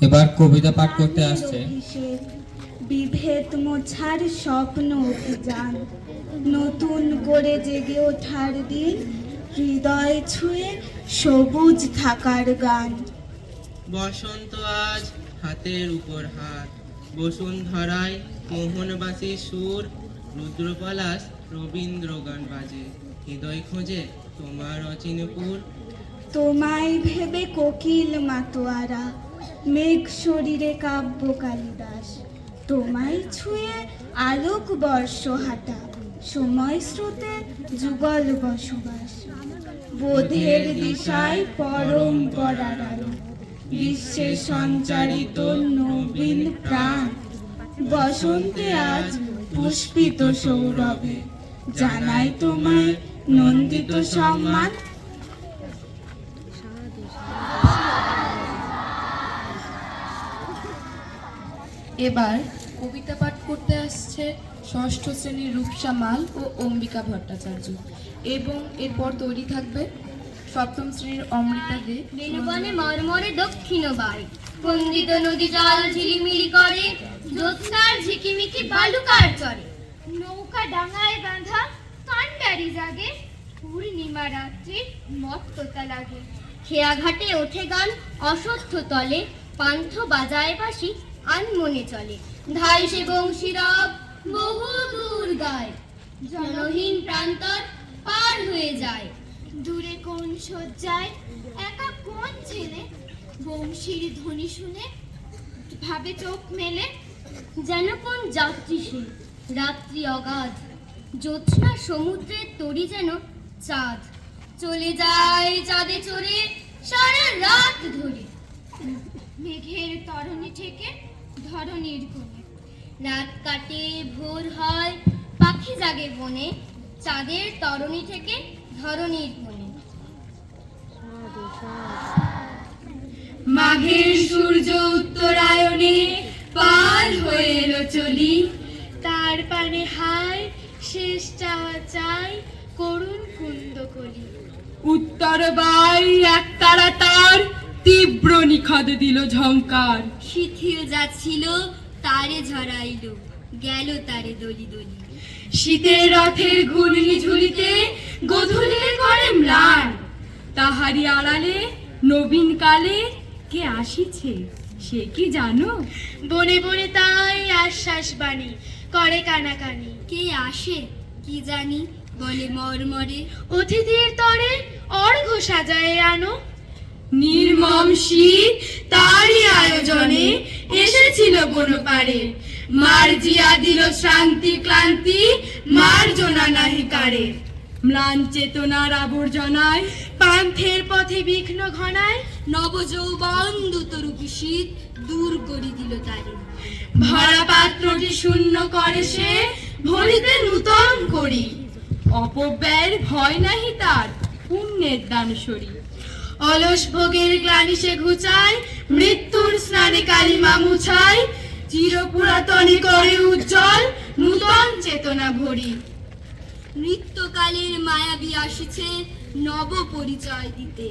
এবার কবিতা পাঠ করতে আসছে বিভেদ মোছার স্বপ্ন অভিযান, নতুন করে জেগে ওঠার দিন, হৃদয় ছুঁয়ে সবুজ থাকার গান। বসন্ত আজ হাতের উপর হাত, বসুন্ধরায় মোহনবাসী সুর, রুদ্রপলাশ রবীন্দ্র গান বাজে, হৃদয় খোঁজে তোমার অচিনপুর। তোমায় ভেবে কোকিল মাতোয়ারা, মেঘ শরীরে কাব্য কালিদাস, তোমায় ছুঁয়ে আলোক বর্ষ হাঁটা, সময় স্রোতে যুগল বসবাস। বোধের দিশায় পরম্পরার আলো, বিশ্বে সঞ্চারিত নবীন প্রাণ। বসন্তে আজ পুষ্পিত সৌরভে, জানাই তোমায় নন্দিত সম্মান। এবার কবিতা পাঠ করতে আসছে ষষ্ঠ শ্রেণীর রূপসা মাল ও অম্বিকা ভট্টাচার্য, এবং এরপর তৈরি থাকবে সপ্তম শ্রেণীর অমৃতা দে। বেনুবনে মরমরে দক্ষিণ বাড়ি, কুন্দিত নদী জল ঝিলিমিলি করে, জ্যোৎস্নার ঝিকিমিকি বালুকার চরে, নৌকা ডাঙায় বাঁধা কান্ডারি জাগে, পূর্ণিমা রাত্রির মত্ততা লাগে। খেয়া ঘাটে ওঠে গান অসত্য তলে, পান্থ বাজায় বাঁশি আনমনে চলে, ধাই সে বংশীরব বহু দূর গায়, জনহীন প্রান্তর পার হয়ে যায়। দূরে কোন শয্যায় একা কোন ছেলে, বংশীর ধ্বনি শুনে ভাবে চোখ মেলে, যেন কোন যাত্রী সে রাত্রি অগাধ, জ্যোৎস্না সমুদ্রের তরি যেন চাঁদ, চলে যায় চাঁদে চড়ে সারা রাত ধরে, মেঘের তরণী থেকে ধরণীর কোণে। রাত কাটে ভোর হয় পাখি জাগে বনে, চাঁদের তরণী থেকে ধরণীর কোণে। মাঘের সূর্য উত্তরায়ণে পার হয়ে এলো চলি, তার পানে হায় শেষ চাওয়া চাই করুণ কুন্দকলি। উত্তর বাই এক তারা তার তীব্র নিখদ দিল ঝংকার, শিথিল যা ছিল তারে ঝরাইলো, গেল তারে দলি দলি। শীতের রথের ঘূর্ণি ঝুলিতে গোধূলিতে করে ম্লান, তাহারি আড়ালে নবীন কালে কে আসিছে সে কি জানো? বনে বনে তাই আশ্বাস বাণী করে কানাকানি, কে আসে কি জানি বলে মরমরে, অতিথির তরে অর্ঘ্য সাজায়ে আনো। নির্মম শীত তারই আয়োজনে এসেছিল বনপাড়ে, মার্জিয়া দিল শ্রান্তি ক্লান্তি, মার্জনা নাহি কারে। ম্লান চেতনার আবর্জনায় পান্থের পথে বিঘ্ন ঘনায়, নবযৌবন দ্রুতরূপী শীত দূর করে দিল তারে। ভরা পাত্রটি শূন্য করে সে ভরিতে নূতন করি, অপব্যয়ের ভয় নাহি তার পুণ্যের দান সরি। অলস ভোগের গ্লানি সে ঘুচায়, মৃত্যুর স্নানে কালিমা মুছায়, চির পুরাতনে করে উজ্জ্বল নূতন চেতনা ভরি। নৃত্যকালের মায়াবী আসিছে নব পরিচয় দিতে,